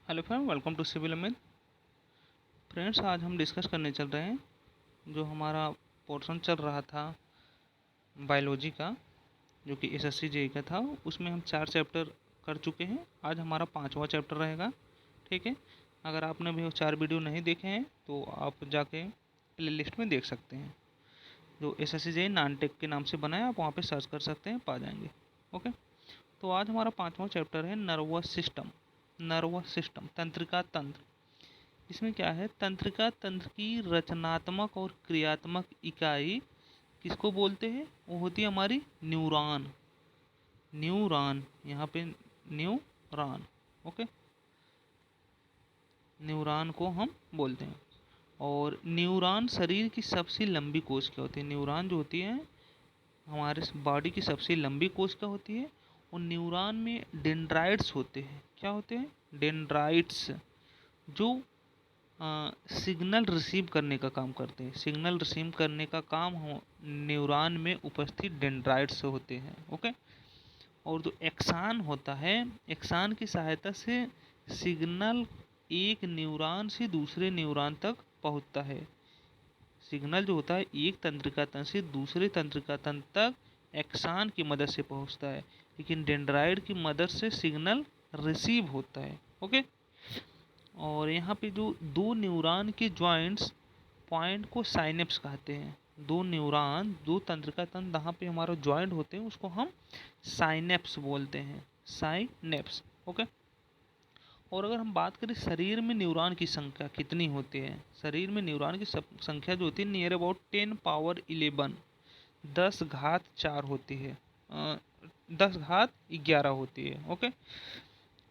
Hello friend, welcome to civil Amit. Friends, आज हम discuss करने चल रहे हैं जो हमारा पोर्शन चल रहा था बायोलॉजी का, जो कि एसएससी जेई का था। उसमें हम 4 चैप्टर कर चुके हैं। आज हमारा 5वां चैप्टर रहेगा। ठीक है। अगर आपने भी वो 4 वीडियो नहीं देखे हैं तो आप जाके प्ले लिस्ट में देख सकते हैं। जो एसएससी जेई नानटेक के नाम से बना है, आप वहाँ पे सर्च कर सकते हैं, पा जाएंगे। ओके। तो आज हमारा 5वां चैप्टर है नर्वस सिस्टम। नर्वस सिस्टम, तंत्रिका तंत्र। इसमें क्या है, तंत्रिका तंत्र की रचनात्मक और क्रियात्मक इकाई किसको बोलते हैं? वो होती है हमारी न्यूरॉन। न्यूरॉन, यहाँ पे न्यूरॉन। ओके, न्यूरॉन को हम बोलते हैं। और न्यूरॉन शरीर की सबसे लंबी कोशिका होती है। न्यूरॉन जो होती है हमारे बॉडी की सबसे लंबी कोशिका होती है। और न्यूरॉन में डेंड्राइट्स होते हैं। क्या होते हैं? डेंड्राइट्स, जो सिग्नल रिसीव करने का काम करते हैं। सिग्नल रिसीव करने का काम हो न्यूरॉन में उपस्थित डेंड्राइट से होते हैं। ओके। और जो एक्सान होता है, एक्सान की सहायता से सिग्नल एक न्यूरॉन से दूसरे न्यूरॉन तक पहुंचता है। सिग्नल जो होता है एक तंत्रिका तंत्र से दूसरे तंत्रिका तंत्र तक एक्सान की मदद से पहुंचता है, लेकिन डेंड्राइट की मदद से सिग्नल रिसीव होता है। ओके। और यहाँ पे जो दो न्यूरॉन के जॉइंट्स पॉइंट को साइनेप्स कहते हैं। दो न्यूरॉन, दो तंत्रिका तंत्र जहाँ पे हमारा जॉइंट होते हैं उसको हम साइनेप्स बोलते हैं। साइनेप्स। ओके। और अगर हम बात करें शरीर में न्यूरॉन की संख्या कितनी होती है, शरीर में न्यूरॉन की संख्या जो होती है नियर अबाउट 10 पावर 11, 10 घात 4 होती है। 10 घात 11 होती है। ओके।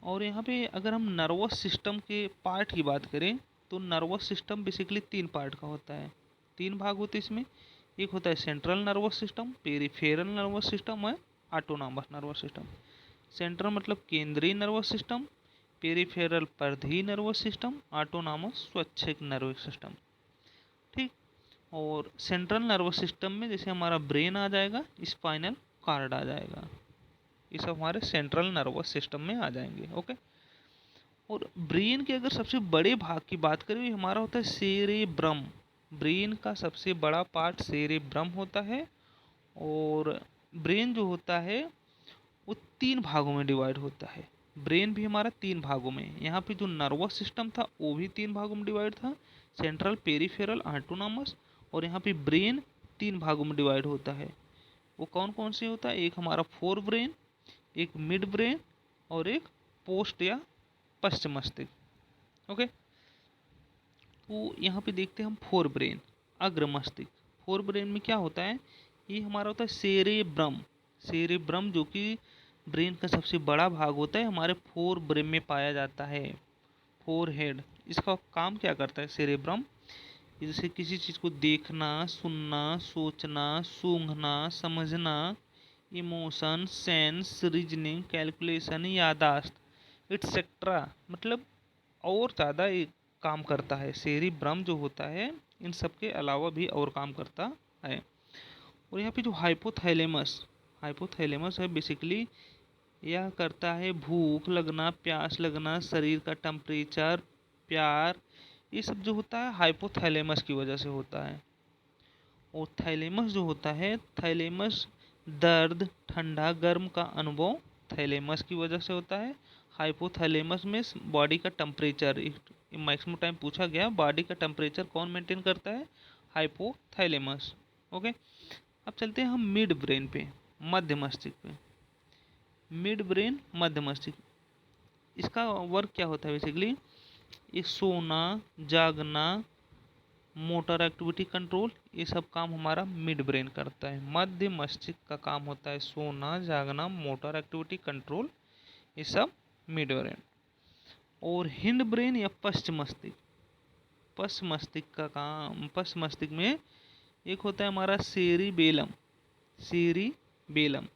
और यहाँ पे अगर हम नर्वस सिस्टम के पार्ट की बात करें तो नर्वस सिस्टम बेसिकली 3 पार्ट का होता है। 3 भाग होते हैं इसमें। एक होता है central nervous system, peripheral nervous system और ऑटोनॉमस नर्वस सिस्टम। सेंट्रल मतलब केंद्रीय नर्वस सिस्टम, पेरिफेरल परिधीय नर्वस सिस्टम, ऑटोनॉमस स्वैच्छिक नर्वस सिस्टम। ठीक। और सेंट्रल नर्वस सिस्टम में जैसे हमारा ब्रेन आ जाएगा, स्पाइनल कार्ड आ जाएगा, ये सब हमारे सेंट्रल नर्वस सिस्टम में आ जाएंगे। ओके। और ब्रेन के अगर सबसे बड़े भाग की बात करें, हमारा होता है सेरेब्रम। ब्रेन का सबसे बड़ा पार्ट सेरेब्रम होता है। और ब्रेन जो होता है वो 3 भागों में डिवाइड होता है। ब्रेन भी हमारा 3 भागों में। यहाँ पे जो नर्वस सिस्टम था वो भी 3 भागों में डिवाइड था, सेंट्रल, पेरिफेरल, ऑटोनॉमस। और यहाँ पे ब्रेन 3 भागों में डिवाइड होता है। वो कौन कौन से होता है? एक हमारा फोर ब्रेन, एक मिड ब्रेन, और एक पोस्ट या पश्च मस्तिष्क। ओके। तो यहाँ पे देखते हैं हम फोर ब्रेन, अग्र मस्तिष्क। फोर ब्रेन में क्या होता है? ये हमारा होता है सेरेब्रम। सेरेब्रम जो कि ब्रेन का सबसे बड़ा भाग होता है, हमारे फोर ब्रेन में पाया जाता है। फोर हेड, इसका काम क्या करता है सेरेब्रम? जैसे किसी चीज़ को देखना, सुनना, सोचना, सूंघना, समझना, इमोशन, सेंस, रीजनिंग, कैलकुलेशन, यादाश्त, इट्सेट्रा, मतलब और ज़्यादा ये काम करता है। सेरिब्रम जो होता है इन सब के अलावा भी और काम करता है। और यहाँ पे जो हाइपोथैलेमस, हाइपोथैलेमस है बेसिकली, यह करता है भूख लगना, प्यास लगना, शरीर का टेम्परेचर, प्यार, ये सब जो होता है हाइपोथैलेमस की वजह से होता है। और थैलेमस जो होता है, थैलेमस दर्द, ठंडा, गर्म का अनुभव थैलेमस की वजह से होता है। हाइपोथैलेमस में बॉडी का टेम्परेचर, मैक्सिमम टाइम पूछा गया, बॉडी का टेम्परेचर कौन मेंटेन करता है? हाइपोथैलेमस। ओके। अब चलते हैं हम मिड ब्रेन पे, मध्य मस्तिष्क पे। मिड ब्रेन, मध्य मस्तिष्क, इसका वर्क क्या होता है बेसिकली? ये सोना, जागना, मोटर एक्टिविटी कंट्रोल, ये सब काम हमारा मिड ब्रेन करता है। मध्य मस्तिष्क का काम होता है सोना, जागना, मोटर एक्टिविटी कंट्रोल, ये सब मिड ब्रेन। और हिंड ब्रेन या पश्च मस्तिष्क, पश्च मस्तिष्क का काम, पश्च मस्तिष्क में एक होता है हमारा सेरिबेलम। सेरिबेलम,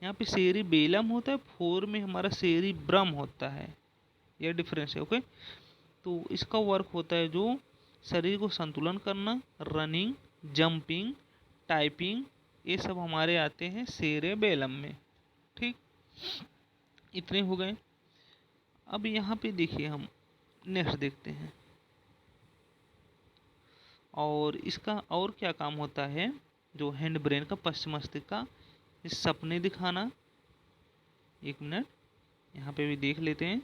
यहाँ पे सेरिबेलम होता है, फोर में हमारा सेरिब्रम होता है। यह डिफरेंस है। ओके। तो इसका वर्क होता है जो शरीर को संतुलन करना, रनिंग, जंपिंग, टाइपिंग, ये सब हमारे आते हैं सेरेबेलम में। ठीक। इतने हो गए। अब यहाँ पे देखिए हम नेक्स्ट देखते हैं, और इसका और क्या काम होता है जो हैंड ब्रेन का, पश्चिम मस्तिष्क का, इस सपने दिखाना। एक मिनट यहाँ पे भी देख लेते हैं।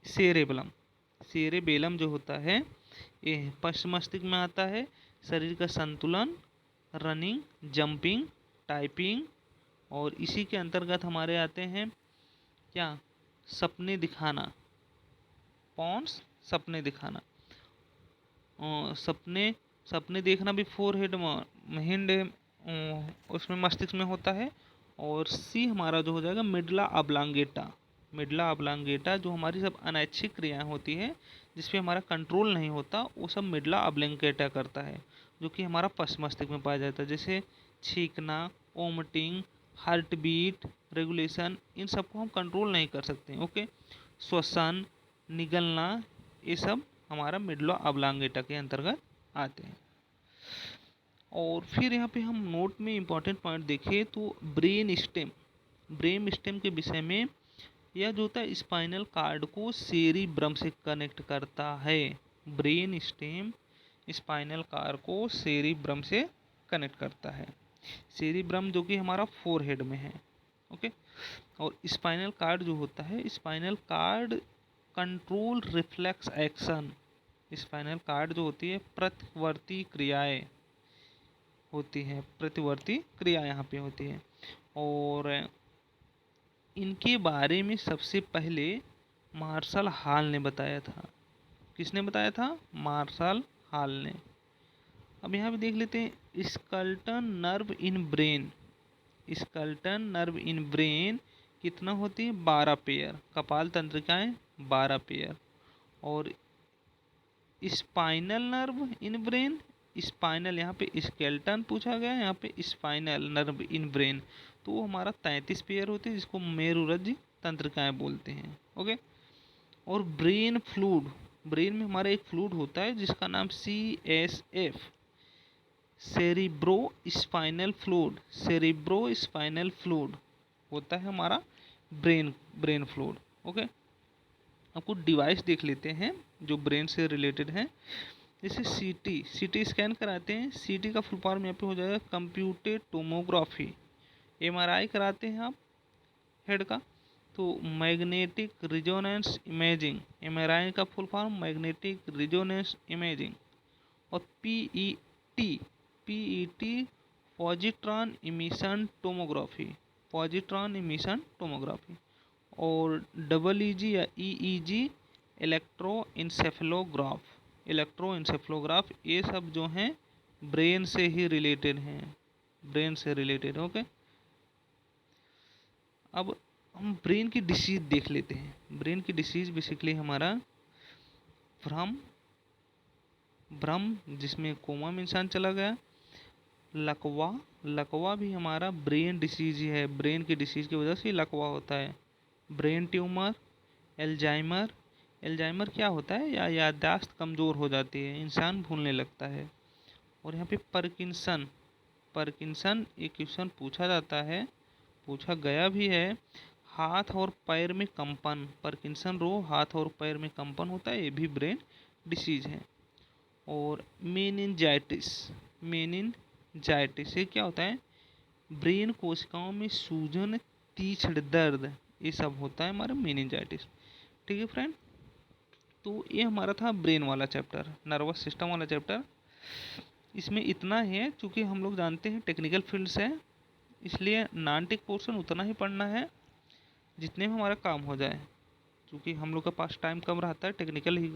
सेरेबलम, सेरेबेलम जो होता है ये पश्चिम मस्तिष्क में आता है। शरीर का संतुलन, रनिंग, जंपिंग, टाइपिंग, और इसी के अंतर्गत हमारे आते हैं क्या, सपने दिखाना, पॉन्स, सपने दिखाना। सपने सपने देखना भी फोर हेड हिंड उसमें मस्तिष्क में होता है। और सी हमारा जो हो जाएगा मिडला ऑब्लांगेटा, मिडला ऑब्लांगेटा जो हमारी सब अनैच्छिक क्रियाएं होती है जिस पे हमारा कंट्रोल नहीं होता, वो सब मिडला ऑब्लांगेटा करता है, जो कि हमारा पश्चिम मस्तिष्क में पाया जाता है। जैसे छींकना, वोमिटिंग, हार्ट बीट रेगुलेशन, इन सबको हम कंट्रोल नहीं कर सकते। ओके, श्वसन, निगलना, ये सब हमारा मिडला ऑब्लांगेटा के अंतर्गत आते हैं। और फिर यहाँ पे हम नोट में इम्पॉर्टेंट पॉइंट देखें तो ब्रेन स्टेम, ब्रेन स्टेम के विषय में, यह जो होता है स्पाइनल कार्ड को सेरिब्रम से कनेक्ट करता है। ब्रेन स्टेम स्पाइनल कार्ड को सेरिब्रम से कनेक्ट करता है। सेरिब्रम जो कि हमारा फोरहेड में है। ओके, और स्पाइनल कार्ड जो होता है, spinal cord control reflex action, spinal cord जो होती है प्रतिवर्ती क्रियाएं होती हैं, प्रतिवर्ती क्रिया यहाँ पे होती है। और इनके बारे में सबसे पहले मार्शल हॉल ने बताया था। किसने बताया था? मार्शल हॉल ने। अब यहाँ पे देख लेते हैं skeleton nerve in brain, skeleton nerve in brain कितना होती है? 12 पेयर। कपाल तंत्रिकाएं 12 पेयर। और spinal nerve in brain, spinal यहाँ पे स्केल्टन पूछा गया, यहाँ पे स्पाइनल नर्व इन ब्रेन, तो वो हमारा 33 पेयर होते हैं जिसको मेरुरज्ज तंत्रिकाएं बोलते हैं। ओके, और ब्रेन फ्लूड, ब्रेन में हमारा एक फ्लूड होता है जिसका नाम CSF, cerebro spinal fluid, cerebro spinal fluid होता है हमारा ब्रेन फ्लूड। ओके, आपको डिवाइस देख लेते हैं जो ब्रेन से रिलेटेड है। जैसे सीटी स्कैन कराते हैं, सीटी का फुल फॉर्म यहाँ पे हो जाएगा कंप्यूटेड टोमोग्राफी। MRI कराते हैं आप हेड का तो मैग्नेटिक रिजोनेंस इमेजिंग, MRI का full form magnetic resonance imaging. और PET positron emission tomography, positron emission tomography. और EEG या EEG इलेक्ट्रोइंसेफेलोग्राफ, इलेक्ट्रोइंसेफेलोग्राफ, ये सब जो हैं ब्रेन से ही रिलेटेड हैं, ब्रेन से रिलेटेड। ओके, अब हम ब्रेन की डिसीज देख लेते हैं। ब्रेन की डिसीज बेसिकली हमारा भ्रम जिसमें कोमा में इंसान चला गया, लकवा, लकवा भी हमारा ब्रेन डिसीज ही है, ब्रेन की डिसीज की वजह से लकवा होता है। ब्रेन ट्यूमर, एल्जाइमर, एल्जाइमर क्या होता है? या याददाश्त कमज़ोर हो जाती है, इंसान भूलने लगता है। और यहाँ पे पार्किंसन, पार्किंसन एक क्वेश्चन पूछा जाता है, पूछा गया भी है, हाथ और पैर में कंपन, पार्किंसन रोग, हाथ और पैर में कंपन होता है, ये भी ब्रेन डिसीज है। और मेनिंजाइटिस, मेनिंजाइटिस ये क्या होता है? ब्रेन कोशिकाओं में सूजन, तीक्ष्ण दर्द, ये सब होता है हमारा मेनिंजाइटिस। ठीक है फ्रेंड, तो ये हमारा था ब्रेन वाला चैप्टर, नर्वस सिस्टम वाला चैप्टर। इसमें इतना है, चूँकि हम लोग जानते हैं टेक्निकल फील्ड से, इसलिए नॉन टेक पोर्शन उतना ही पढ़ना है जितने में हमारा काम हो जाए। क्योंकि हम लोग के पास टाइम कम रहता है, टेक्निकल ही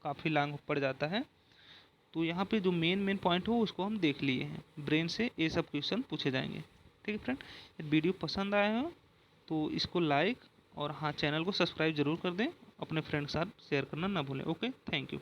काफ़ी लॉन्ग पड़ जाता है। तो यहाँ पे जो मेन पॉइंट हो उसको हम देख लिए हैं, ब्रेन से ये सब क्वेश्चन पूछे जाएंगे। ठीक है फ्रेंड, वीडियो पसंद आया हो तो इसको लाइक और हाँ चैनल को सब्सक्राइब जरूर कर दें, अपने फ्रेंड के साथ शेयर करना ना भूलें। Okay, thank you.